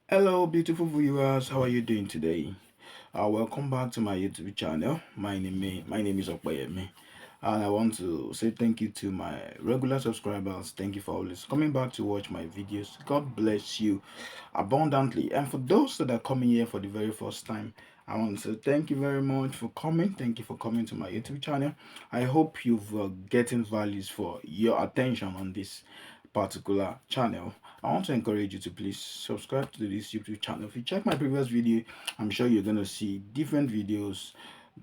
Hello, beautiful viewers. How are you doing today? Welcome back to my YouTube channel. My name is Okpayemi, and I want to say thank you to my regular subscribers. Thank you for always coming back to watch my videos. God bless you abundantly. And for those that are coming here for the very first time, I want to say thank you very much for coming. Thank you for coming to my YouTube channel. I hope you've getting values for your attention on this particular channel. I want to encourage you to please subscribe to this YouTube channel. If you check my previous video, I'm sure you're going to see different videos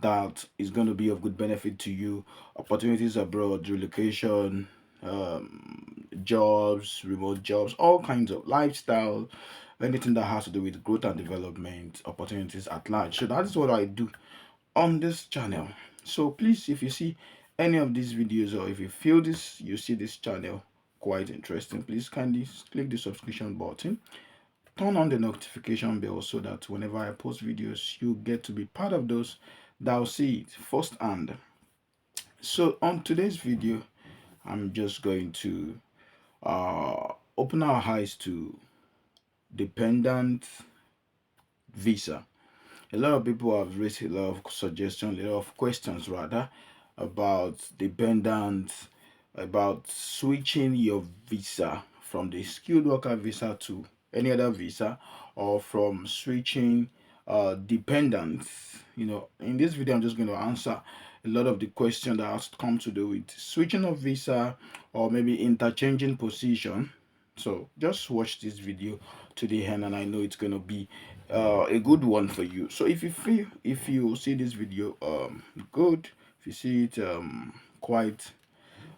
that is going to be of good benefit to you. Opportunities abroad, relocation, jobs, remote jobs, all kinds of lifestyle, anything that has to do with growth and development opportunities at large. So that is what I do on this channel. So please, if you see any of these videos, or if you feel this, you see this channel quite interesting, please kindly click the subscription button, turn on the notification bell, so that whenever I post videos, you get to be part of those that will see it firsthand. So on today's video, I'm just going to open our eyes to dependent visa. A lot of people have raised a lot of suggestions, a lot of questions rather, about dependent, about switching your visa from the skilled worker visa to any other visa, or from switching dependent. In this video, I'm just going to answer a lot of the questions that has come to do with switching of visa, or maybe interchanging position. So just watch this video to the end, and I know it's going to be a good one for you. So if you see this video good, if you see it quite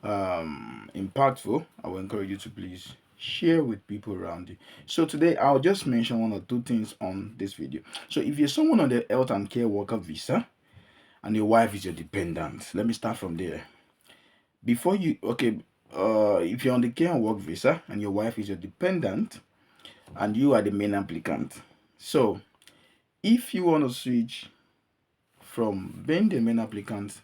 impactful, I will encourage you to please share with people around you. So today I'll just mention one or two things on this video. So if you're someone on the health and care worker visa and your wife is your dependent, let me start from there. Before you okay If you're on the care and work visa and your wife is your dependent and you are the main applicant, so if you want to switch from being the main applicant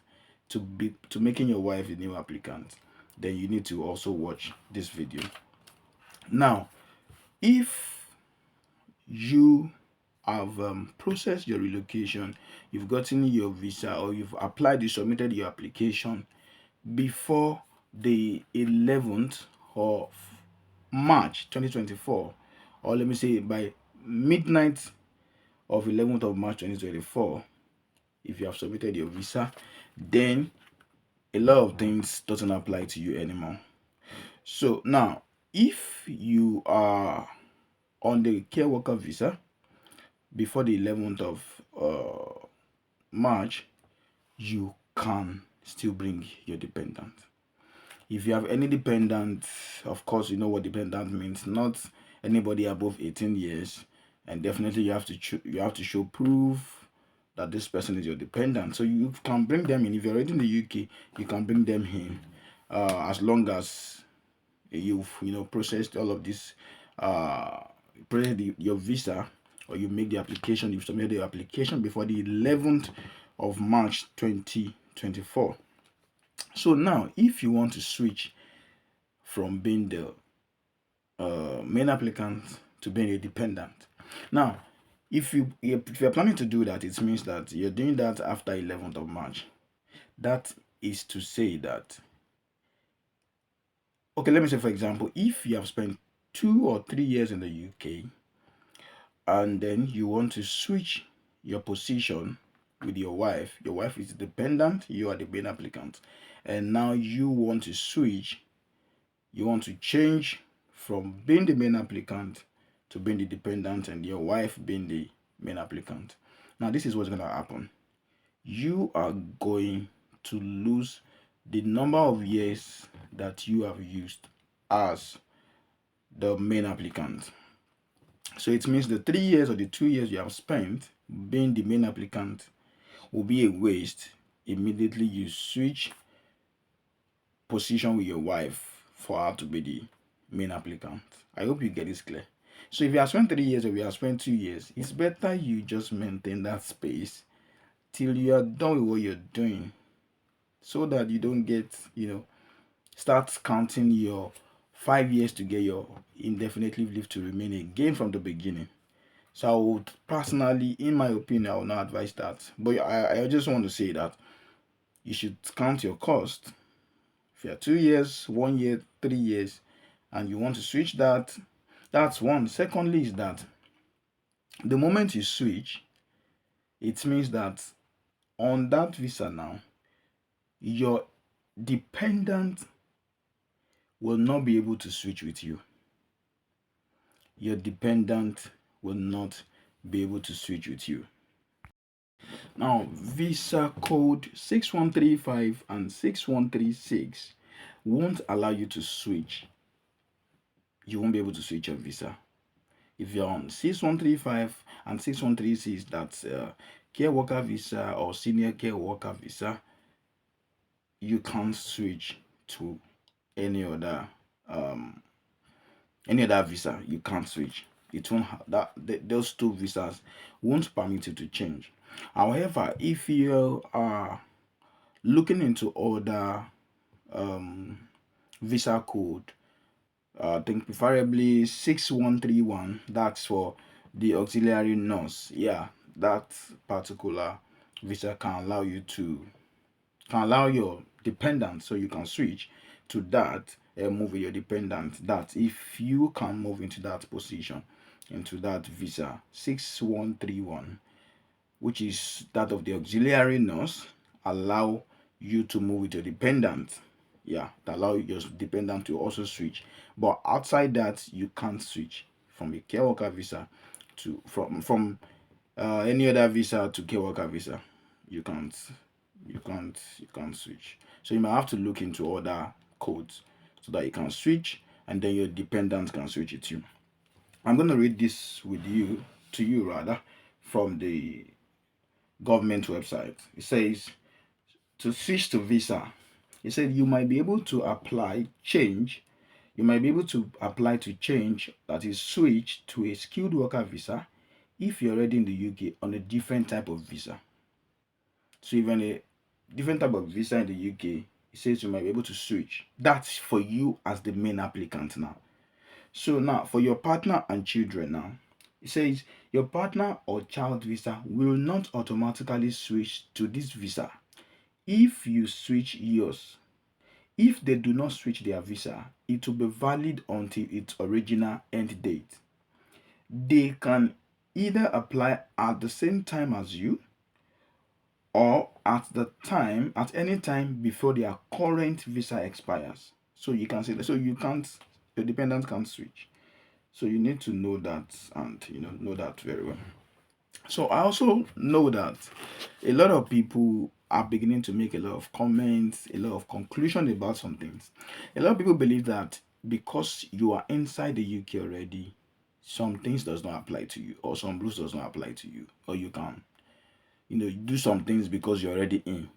to making your wife the new applicant, then you need to also watch this video. Now, if you have processed your relocation, you've gotten your visa, or you've applied, you submitted your application before the 11th of March 2024, or let me say by midnight of 11th of March 2024, if you have submitted your visa, then a lot of things doesn't apply to you anymore. So now, if you are on the care worker visa before the 11th of March, you can still bring your dependent. If you have any dependent, of course, you know what dependent means. Not anybody above 18 years, and definitely you have to show proof that this person is your dependent. So you can bring them in. If you're already in the UK, you can bring them in, as long as you've processed all of this, process your visa, or you make the application, you've submitted the application before the 11th of March 2024. So now, if you want to switch from being the main applicant to being a dependent, now if you're planning to do that, it means that you're doing that after 11th of March. That is to say that, okay, let me say, for example, if you have spent 2 or 3 years in the UK, and then you want to switch your position with your wife is dependent, you are the main applicant, and now you want to switch, you want to change from being the main applicant to being the dependent, and your wife being the main applicant. Now, this is what's going to happen. You are going to lose the number of years that you have used as the main applicant. So it means the 3 years or the 2 years you have spent being the main applicant will be a waste immediately you switch position with your wife for her to be the main applicant. I hope you get this clear. So if you have spent 3 years or you have spent 2 years, it's better you just maintain that space till you are done with what you're doing, so that you don't get, start counting your 5 years to get your indefinite leave to remain again from the beginning. So I would personally, in my opinion, I would not advise that. But I just want to say that you should count your cost. If you're 2 years, 1 year, 3 years, and you want to switch that, that's one. Secondly, is that the moment you switch, it means that on that visa now, your dependent will not be able to switch with you. Your dependent will not be able to switch with you. Now, visa code 6135 and 6136 won't allow you to switch. You won't be able to switch your visa. If you're on 6135 and 6136, that's care worker visa or senior care worker visa, you can't switch to any other um visa. You can't switch. It won't those two visas won't permit you to change. However, if you are looking into other um visa code, I think preferably 6131, that's for the auxiliary nurse. Yeah, that particular visa can allow your dependent, so you can switch to that and move with your dependent. That if you can move into that position, into that visa 6131, which is that of the auxiliary nurse, allow you to move with your dependent. Yeah, that allow your dependent to also switch. But outside that, you can't switch from a care worker visa to any other visa to care worker visa. You can't. You can't switch. So you might have to look into other codes so that you can switch, and then your dependent can switch it too. I'm gonna read this with you to you rather from the government website. It says to switch to visa. It said you might be able to apply change. You might be able to apply to change, that is switch to a skilled worker visa if you're already in the UK on a different type of visa. So even a different type of visa in the UK, it says you might be able to switch. That's for you as the main applicant now. So now for your partner and children now, it says your partner or child visa will not automatically switch to this visa if you switch yours. If they do not switch their visa, it will be valid until its original end date. They can either apply at the same time as you or at any time before their current visa expires. So you can say that. So you can't, your dependent can't switch. So you need to know that, and know that very well. So I also know that a lot of people are beginning to make a lot of comments, a lot of conclusion about some things. A lot of people believe that because you are inside the UK already, some things does not apply to you, or some rules does not apply to you, or you can do some things because you're already in,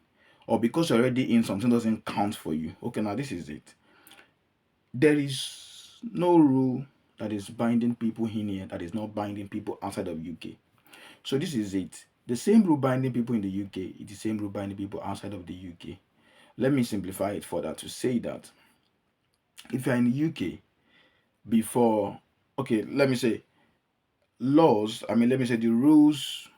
or because you're already in, something doesn't count for you. Okay, now this is it. There is no rule that is binding people in here that is not binding people outside of UK. So this is it. The same rule binding people in the UK is the same rule binding people outside of the UK. Let me simplify it further to say that if you're in the UK before, okay, let me say the rules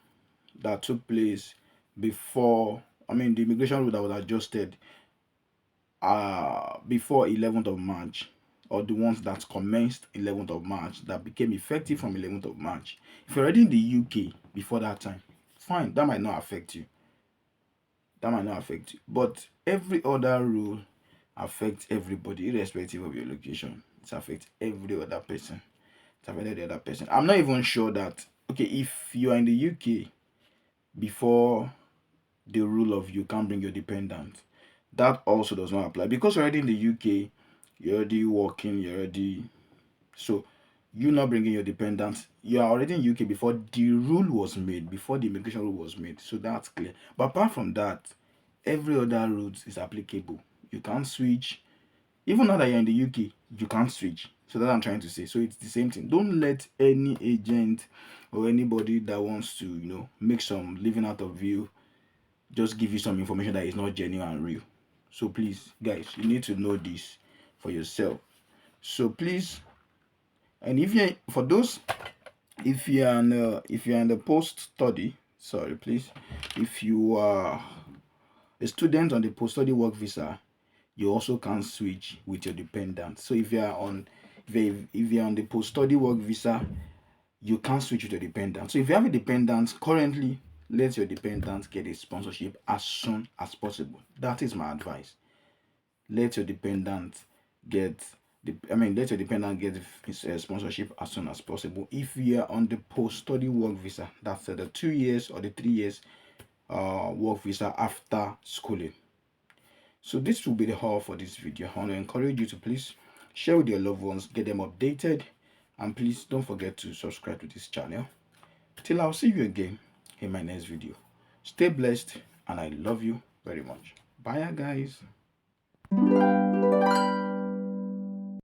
that took place before, the immigration rule that was adjusted before 11th of March, or the ones that commenced 11th of March that became effective from 11th of March. If you're already in the UK before that time, fine, that might not affect you. But every other rule affects everybody, irrespective of your location. It affects every other person. It affects every other person. I'm not even sure that, okay, if you are in the UK before the rule of you can't bring your dependent, that also does not apply because you're already in the UK, you're already working, so you not bringing your dependents, you are already in UK before the rule was made, before the immigration rule was made. So that's clear. But apart from that, every other rule is applicable. You can't switch. Even now that you're in the UK, you can't switch. So that's what I'm trying to say. So it's the same thing. Don't let any agent or anybody that wants to, make some living out of you just give you some information that is not genuine and real. So please, guys, you need to know this for yourself. So please, and if you for those if you're in the post study, sorry, please, if you are a student on the post study work visa, you also can switch with your dependent. So if you're on the post study work visa, you can switch with your dependent. So if you have a dependent currently, let your dependent get a sponsorship as soon as possible. That is my advice. Let your dependent get let your dependent get his sponsorship as soon as possible. If you are on the post-study work visa, that's the 2 years or the 3 years work visa after schooling. So this will be the whole for this video. I want to encourage you to please share with your loved ones, get them updated, and please don't forget to subscribe to this channel. Till I'll see you again in my next video. Stay blessed, and I love you very much. Bye, guys.